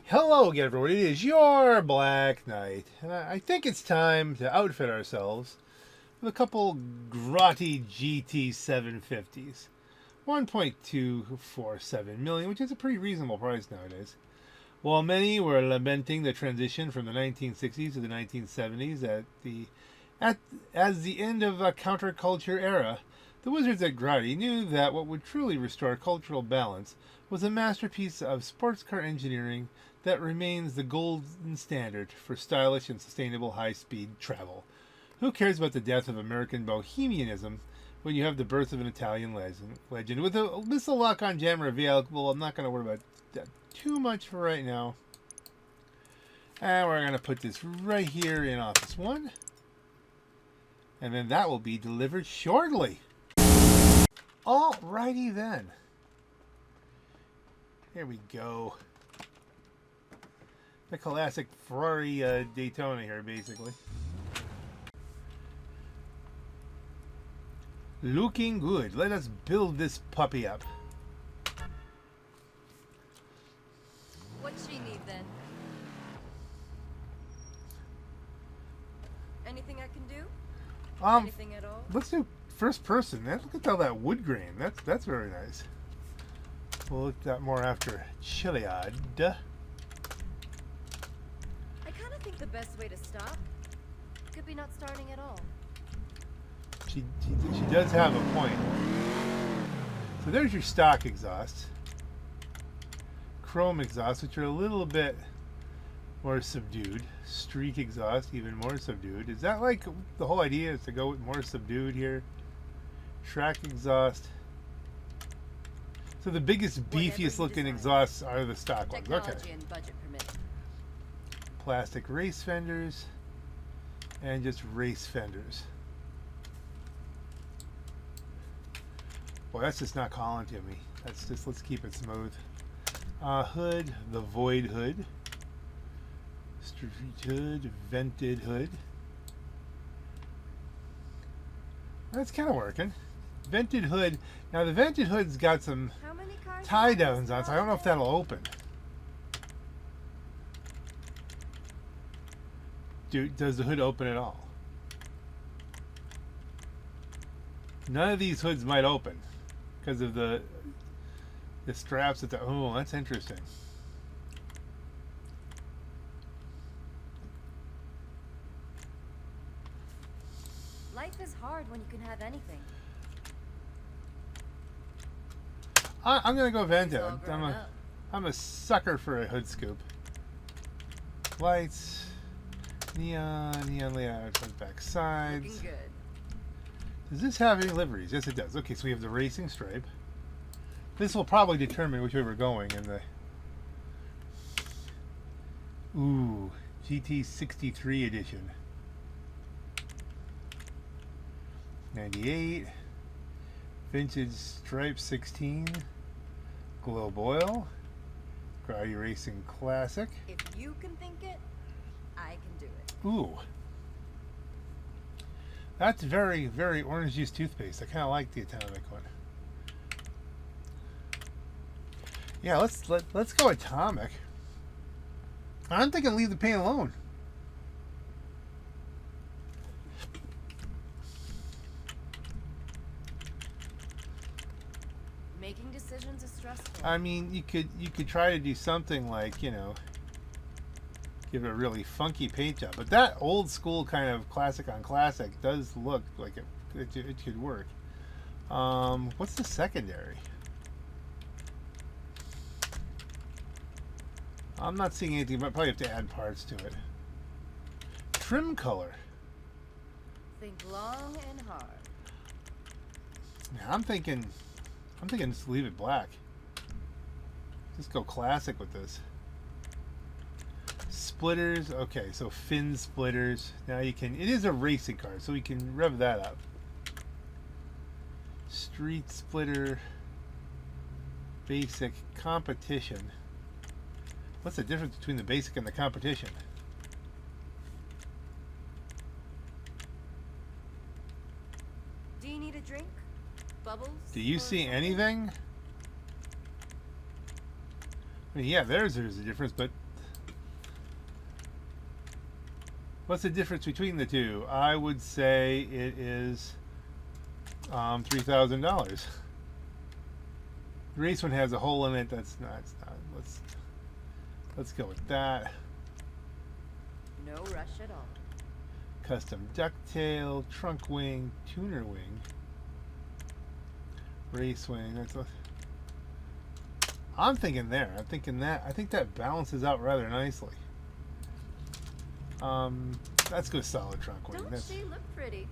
Hello again, everyone. It is your Black Knight, and I think it's time to outfit ourselves with a couple Grotti GT750s. 1.247 million, which is a pretty reasonable price nowadays. While many were lamenting the transition from the 1960s to the 1970s as the end of a counterculture era, the wizards at Grotti knew that what would truly restore cultural balance was a masterpiece of sports car engineering that remains the golden standard for stylish and sustainable high-speed travel. Who cares about the death of American bohemianism when you have the birth of an Italian legend? With a missile lock-on jammer available, I'm not going to worry about that too much for right now. And we're going to put this right here in Office 1. And then that will be delivered shortly. Alrighty then. Here we go. The classic Ferrari Daytona here, basically. Looking good. Let us build this puppy up. What's she need then? Anything I can do? Anything at all? Let's do first person. Look at all that wood grain. That's very nice. We'll look at that more after Chiliad. I kind of think the best way to stop could be not starting at all. She does have a point. So there's your stock exhaust. Chrome exhaust, which are a little bit more subdued. Streak exhaust, even more subdued. Is that like the whole idea is to go with more subdued here? Track exhaust. So the biggest, beefiest looking exhausts are the stock ones. Okay. And budget permit. Plastic race fenders and just race fenders. Boy, that's just not calling to me. Let's keep it smooth. Hood, the void hood. Street hood, vented hood. That's kind of working. Vented hood. Now the vented hood's got some tie downs on, so I don't know if that'll open. Does the hood open at all? None of these hoods might open because of the straps at the. Oh, that's interesting. Life is hard when you can have anything. I'm gonna go vented. I'm a sucker for a hood scoop. Lights, neon layout on back sides. Looking good. Does this have any liveries? Yes, it does. Okay, so we have the racing stripe. This will probably determine which way we're going in the. Ooh, GT63 edition. 98. Vintage stripe 16. Globe oil. Grotti Racing Classic. If you can think it, I can do it. Ooh. That's very, very orange juice toothpaste. I kind of like the atomic one. Yeah, let's go atomic. I'm thinking leave the paint alone. Making decisions is stressful. I mean, you could try to do something like, you know, give it a really funky paint job, but that old school kind of classic on classic does look like it could work. What's the secondary? I'm not seeing anything, but probably have to add parts to it. Trim color. Think long and hard. Now, I'm thinking just leave it black. Just go classic with this. Splitters, okay, so fin splitters. Now it is a racing car, so we can rev that up. Street splitter, basic, competition. What's the difference between the basic and the competition? Do you need a drink? Bubbles? Do you see anything? I mean, yeah, there's a difference, but What's the difference between the two? I would say it is $3,000. The race one has a hole in it. That's not. It's not. Let's go with that. No rush at all. Custom ducktail, trunk wing, tuner wing, race wing. I'm thinking there. I'm thinking that. I think that balances out rather nicely. Let's go solid trunk wing. Don't she look pretty?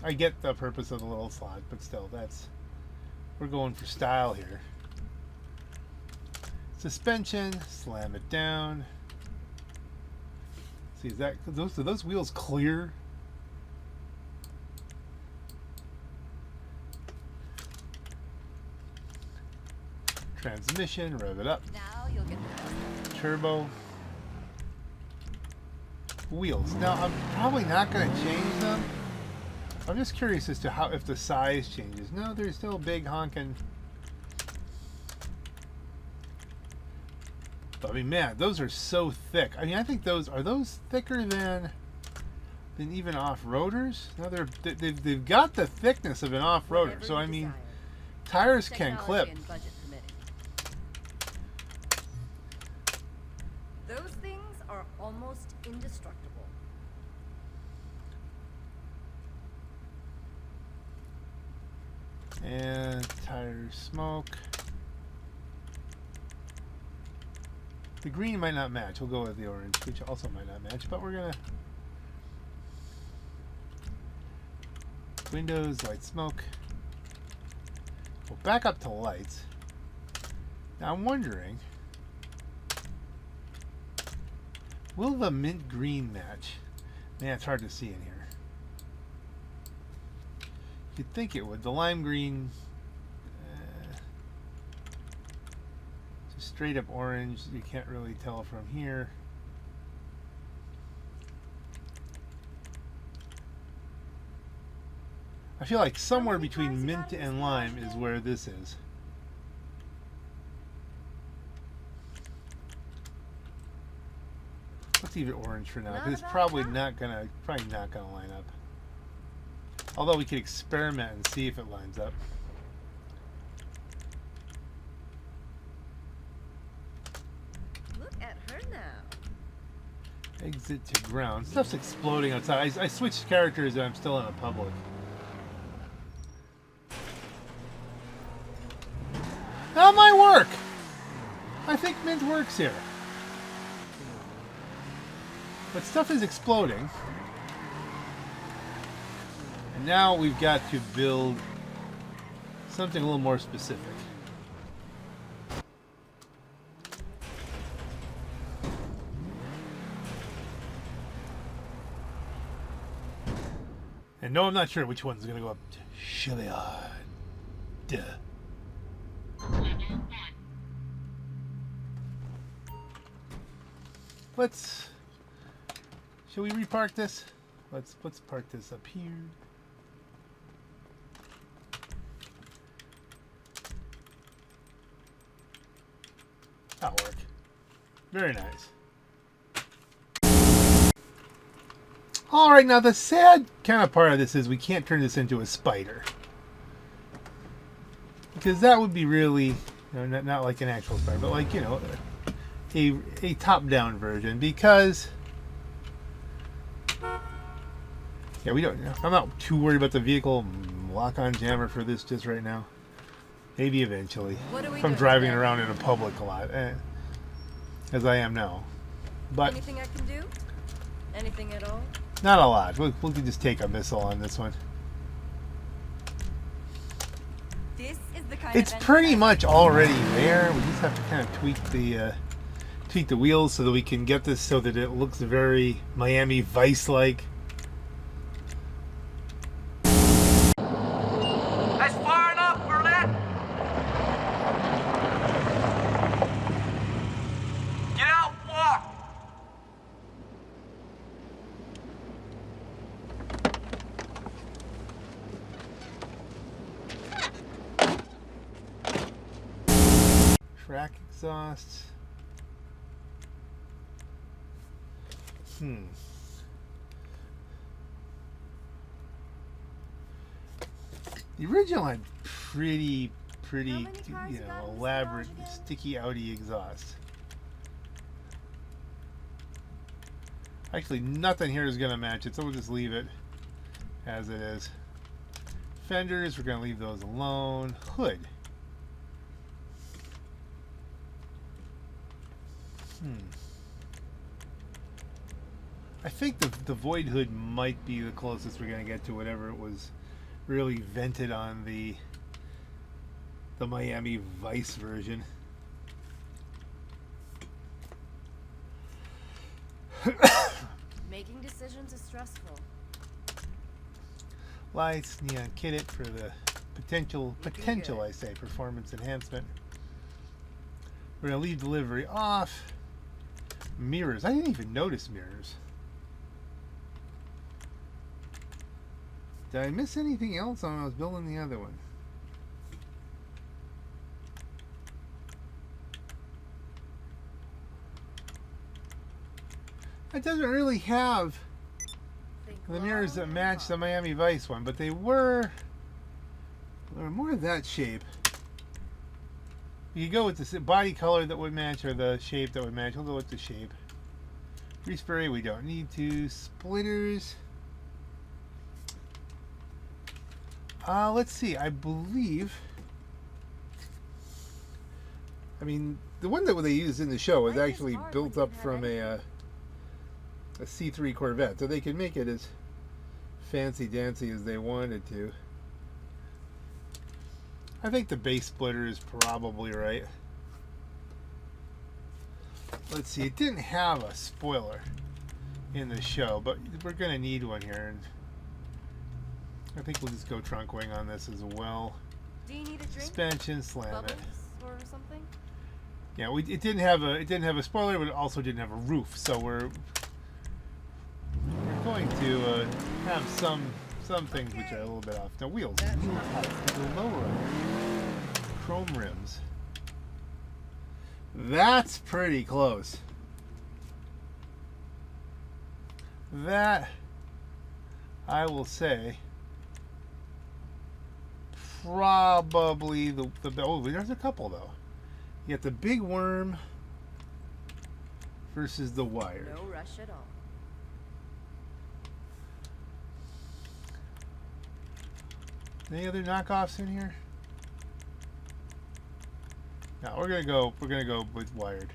I get the purpose of the little slot, but still, we're going for style here. Suspension, slam it down. See, are those wheels clear? Transmission, rev it up. Now you'll get the Turbo. Wheels. Now, I'm probably not going to change them. I'm just curious as to if the size changes. No, they're still big honking. But, I mean, man, those are so thick. I mean, I think are those thicker than even off-roaders? No, they've got the thickness of an off-roader. So, I mean, tires can clip. Those things are almost indestructible. And tires smoke. The green might not match. We'll go with the orange, which also might not match, but we're gonna. Windows, light smoke. We'll back up to lights. Now I'm wondering, will the mint green match? Man, it's hard to see in here. You'd think it would. The lime green, just straight up orange. You can't really tell from here. I feel like somewhere between mint and lime is where this is. Let's leave it orange for now, because it's probably not gonna line up. Although we could experiment and see if it lines up. Look at her now. Exit to ground. Stuff's exploding outside. I switched characters and I'm still in a public. That might work! I think mint works here. But stuff is exploding. And now we've got to build something a little more specific. And no, I'm not sure which one's going to go up to Chiliad. Shall we repark this? Let's park this up here. That'll work. Very nice. Alright, now the sad kind of part of this is we can't turn this into a Spyder. Because that would be really, not like an actual Spyder, but like, a top-down version. Because, yeah, I'm not too worried about the vehicle lock-on jammer for this just right now. Maybe eventually. If I'm driving around in a public a lot, as I am now. But anything I can do? Anything at all? Not a lot. We'll just take a missile on this one. This is the kind it's pretty much already there. We just have to kind of tweak the wheels so that we can get this so that it looks very Miami Vice-like. That's far enough, Burnett! Get out, walk! Track exhaust. Hmm. The original had pretty, How many cars you got in this elaborate, garage again? sticky Audi exhaust. Actually, nothing here is going to match it, so we'll just leave it as it is. Fenders, we're going to leave those alone. Hood. I think the void hood might be the closest we're going to get to whatever it was really vented on the Miami Vice version. Making decisions is stressful. Lights, neon kitted for the potential I say, performance enhancement. We're going to leave delivery off. Mirrors. I didn't even notice mirrors. Did I miss anything else when I was building the other one? It doesn't really have the mirrors that match the Miami Vice one, but they were more of that shape. You could go with the body color that would match or the shape that would match. We'll go with the shape. Respray, we don't need to. Splitters. Let's see. I believe. I mean, the one that they used in the show was actually built up from a C3 Corvette, so they could make it as fancy dancy as they wanted to. I think the base splitter is probably right. Let's see, it didn't have a spoiler in the show, but we're going to need one here. And I think we'll just go trunk wing on this as well. Do you need a drink? Suspension, slam Bubbles it. or something? Yeah, it didn't have a spoiler, but it also didn't have a roof. So we're going to have some things which are a little bit off. Now wheels, the lower chrome rims. That's pretty close. That, I will say, probably the oh, there's a couple though. You got the big worm versus the wired. No rush at all. Any other knockoffs in here? No, we're gonna go with wired.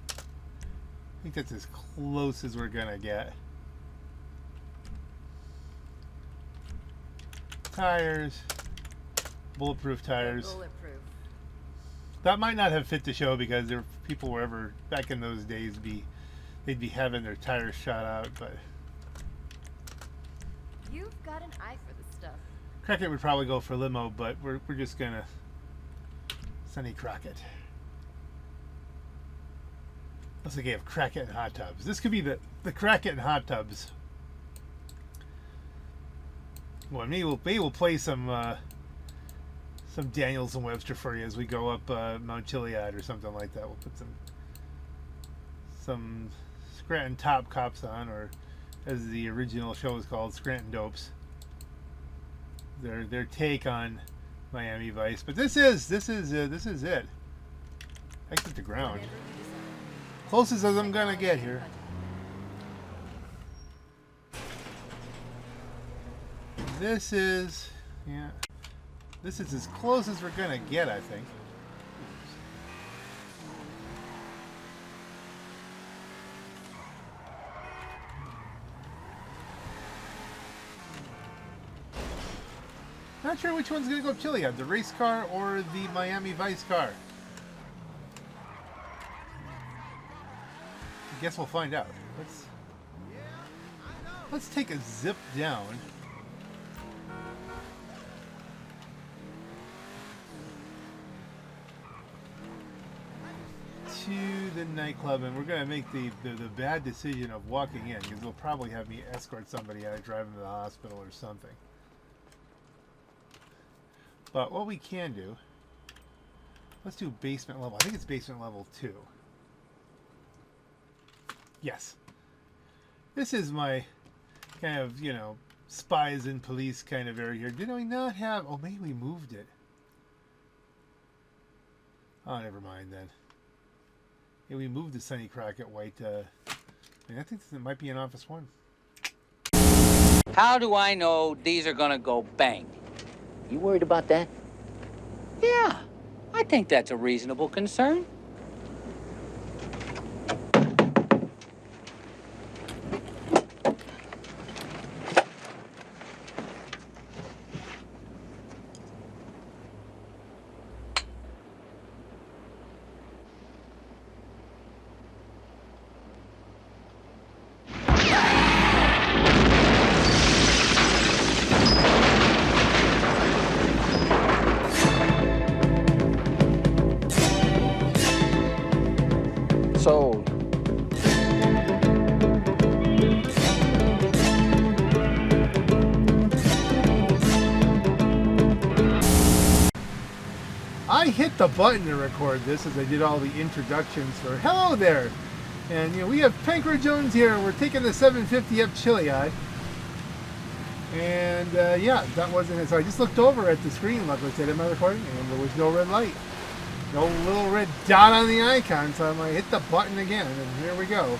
I think that's as close as we're gonna get. Tires, bulletproof tires. Bulletproof. That might not have fit the show because there people were ever back in those days they'd be having their tires shot out, but You've got an eye for this stuff. Crocket would probably go for limo, but we're just gonna Sonny Crocket. Let's think of Crocket and hot tubs. This could be the Crocket and hot tubs. Well, maybe we'll play some Daniels and Webster for you as we go up Mount Chiliad or something like that. We'll put some Scranton Top Cops on, or as the original show was called, Scranton Dopes. Their take on Miami Vice, but this is it. Exit the ground. Closest as I'm gonna get here. This is as close as we're gonna get, I think. Not sure which one's gonna go up Chiliad, the race car or the Miami Vice car. I guess we'll find out. Let's take a zip down. To the nightclub, and we're gonna make the bad decision of walking in, because they'll probably have me escort somebody out, drive them to the hospital or something. But what we can do, let's do basement level. I think it's basement level 2. Yes. This is my kind of, you know, spies and police kind of area here. Did I not have... Oh, maybe we moved it. Oh, never mind then. Yeah, we moved the Sonny Crocket white. I think it might be in Office 1. How do I know these are gonna go bang? You worried about that? Yeah, I think that's a reasonable concern. Sold. I hit the button to record this as I did all the introductions for hello there. And you know, we have Pancro Jones here. We're taking the 750 up Chiliad. And yeah, that wasn't it. So I just looked over at the screen, like I said, am I recording? And there was no red light. No little red dot on the icon. So I'm like, hit the button again. And here we go.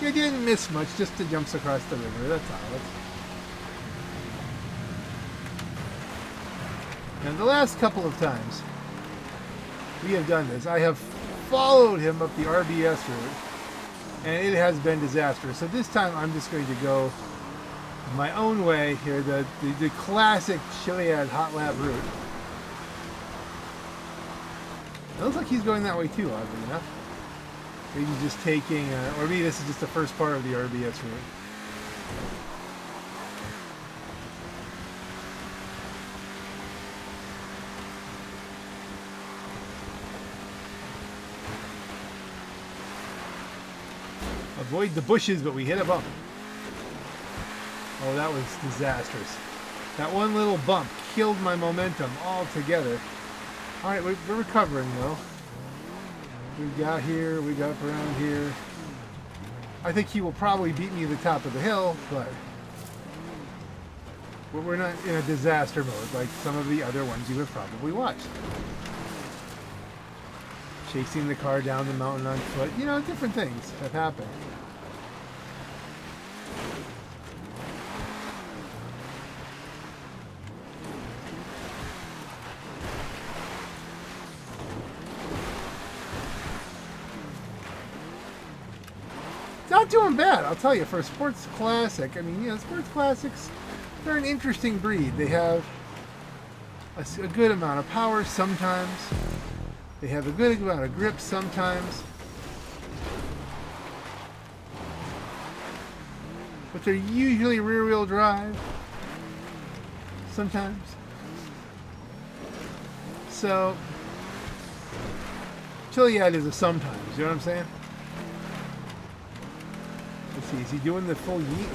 You didn't miss much, just the jumps across the river. That's all. And the last couple of times we have done this, I have followed him up the RBS route, and it has been disastrous. So this time I'm just going to go my own way here, the classic Chiliad hot lap route. It looks like he's going that way too, oddly enough. Maybe just taking, or maybe this is just the first part of the RBS route. Avoid the bushes, but we hit a bump. Oh, that was disastrous. That one little bump killed my momentum altogether. Alright, we're recovering though. We got here, we got around here. I think he will probably beat me to the top of the hill, but we're not in a disaster mode like some of the other ones you have probably watched. Chasing the car down the mountain on foot. You know, different things have happened. Not doing bad, I'll tell you, for a sports classic. I mean, you know, sports classics, they're an interesting breed. They have a good amount of power sometimes. They have a good amount of grip sometimes. But they're usually rear-wheel drive sometimes. So, Chiliad is a sometimes, you know what I'm saying? Let's see, is he doing the full yeet?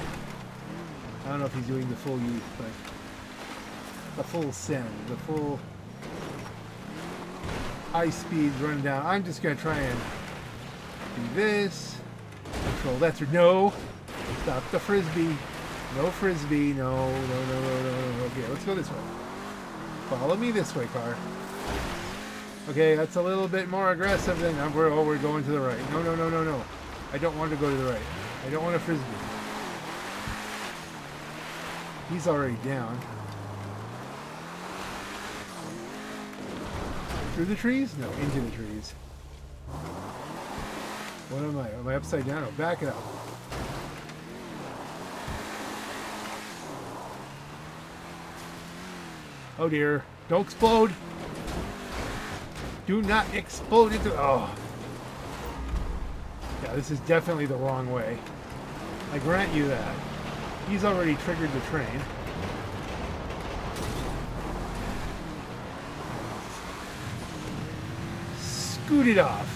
I don't know if he's doing the full yeet, but the full send, the full high speeds run down. I'm just going to try and do this. Control that through. No! Stop the frisbee. No frisbee. No. Okay, let's go this way. Follow me this way, car. Okay, that's a little bit more aggressive than... we're going to the right. No. I don't want to go to the right. I don't want a frisbee. He's already down. Through the trees? No, into the trees. What am I? Am I upside down? Oh, back it up. Oh dear. Don't explode. Do not explode into... Oh. Yeah, this is definitely the wrong way. I grant you that. He's already triggered the train. Scoot it off.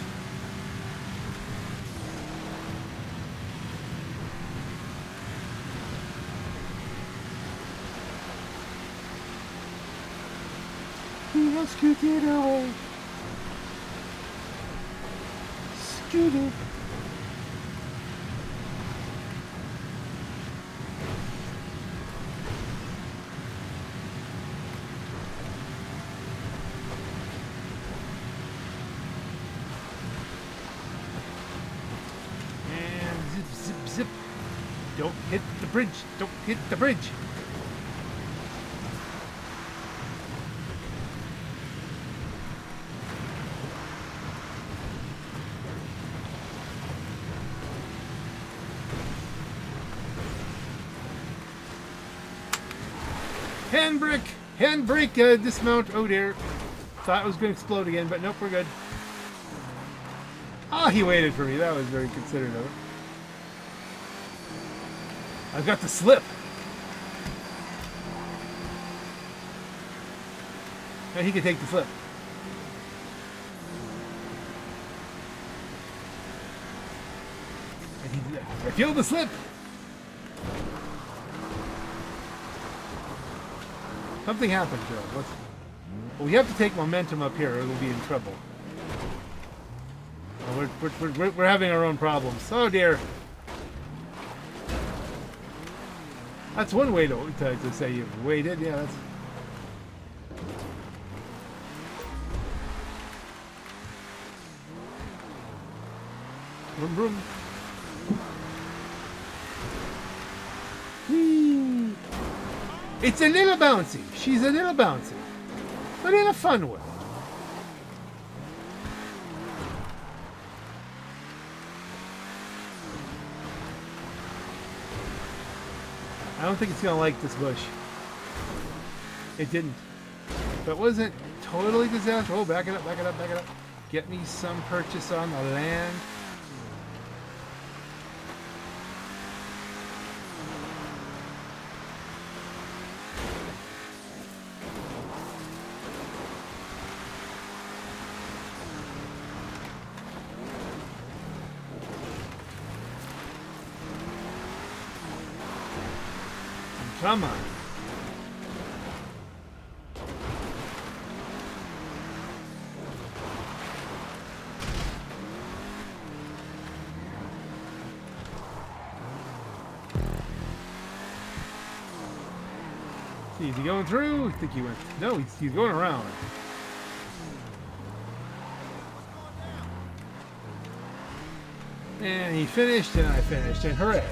He has scooted away. Scooted. Don't hit the bridge. Don't hit the bridge. Handbrake, dismount. Oh dear. Thought it was going to explode again, but nope, we're good. Oh, he waited for me. That was very considerate of it. I've got the slip. Now he can take the slip. I feel the slip. Something happened to him. Well, we have to take momentum up here or we'll be in trouble. Oh, we're having our own problems. Oh dear. That's one way to say you've waited. Yeah, that's... Vroom, vroom. Whee. It's a little bouncy. She's a little bouncy. But in a fun way. I don't think it's going to like this bush. It didn't. But it wasn't totally disastrous. Oh, back it up, back it up, back it up. Get me some purchase on the land. Come on. Is he going through? I think he went. No, he's going around. And he finished, and I finished, and hooray.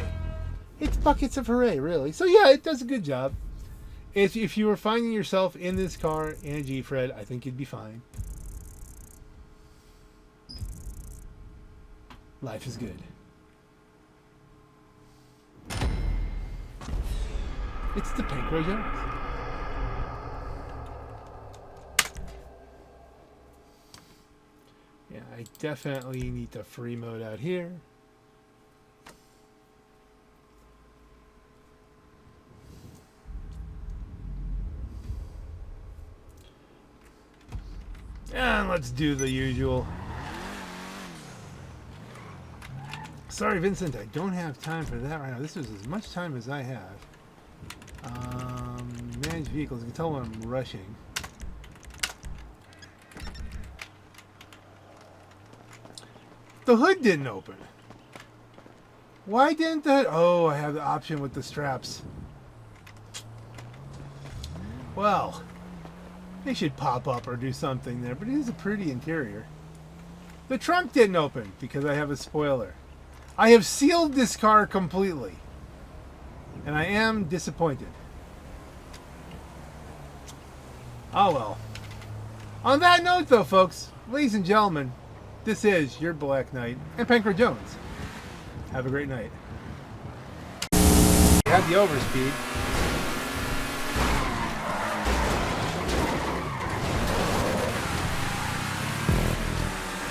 It's buckets of hooray, really. So yeah, it does a good job. If you were finding yourself in this car in a Jeep, Fred, I think you'd be fine. Life is good. It's the Pancro Jones. Yeah, I definitely need the free mode out here. And let's do the usual. Sorry, Vincent, I don't have time for that right now. This is as much time as I have. Manage vehicles. You can tell when I'm rushing. The hood didn't open. Why didn't the hood? Oh, I have the option with the straps. Well, they should pop up or do something there, but it is a pretty interior. The trunk didn't open because I have a spoiler. I have sealed this car completely, and I am disappointed. Oh well. On that note though, folks, ladies and gentlemen, this is your Black Knight and Pancro Jones. Have a great night. You had the overspeed.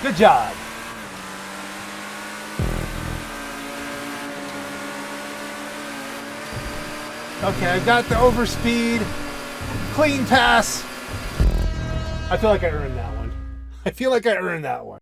Good job. Okay, I got the overspeed. Clean pass. I feel like I earned that one.